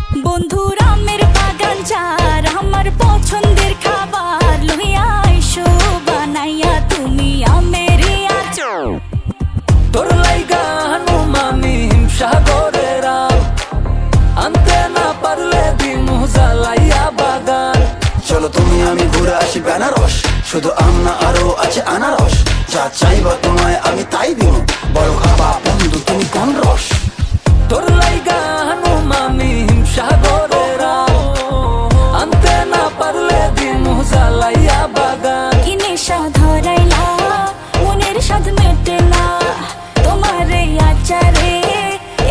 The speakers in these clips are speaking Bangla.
বন্ধুর আমের বাগান চার আমার পছন্দের খাবার লইয়া আইসো বানাইয়া তুমি আমের আচার। তোর লাইগা হানুমানি হিমসাগরের আম আনতে না পারলে দিমু জ্বালাইয়া বাগান। চলো তুমি আমি ঘুরে আসি বেনারস, শুধু আম না আরো আছে আনারস। যা চাইবা তোমায় আমি তাই দিব, বড় খাবা বন্ধু তুমি কোন রস। তোর লাইগা হানুমানি হিমসাগরের আম আনতে না পারলে দিমু জ্বালাইয়া বাগান। কি নেশা ধরাইলা মনের স্বাদ মেটে না তোমার এই আচারে,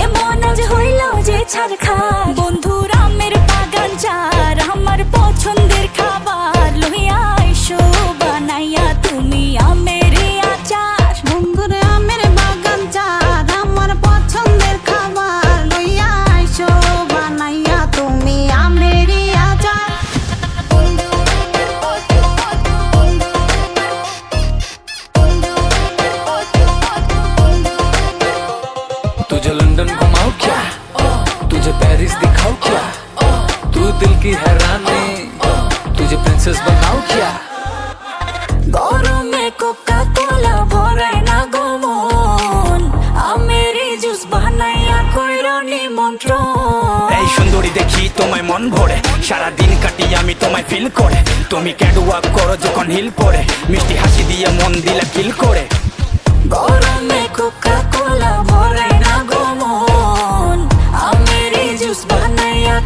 এমন আজ হইল যে ছারখার। বন্ধুর আমের বাগান চার আমার পছন্দের খাবার লইয়া আইসো বানাইয়া তুমি আমের আচার। বন্ধুর আমের বাগান চার আমার পছন্দের খাবার লইয়া আইসো বানাইয়া তুমি আমের আচার। तुझे लंदन घुमाऊं क्या, तुझे पेरिस दिखाऊं क्या, तू दिल की हैरानी तुझे प्रिंसेस बनाऊं क्या। গরমে কোকা কোলা ভরায় না গমন, আমের জুস বানাইয়া কইরো নিমন্ত্রণ। এই সুন্দরী দেখি তোমায় মন ভরে, সারাদিন কাটি আমি তোমায় ফিল করে। তুমি ক্যাটওয়াক করো যখন হিল পরে, মিষ্টি হাসি দিয়ে মন দিলা কিল করে। গরমে কোকা কোলা ভরায় না গমন, আমের জুস বানাইয়া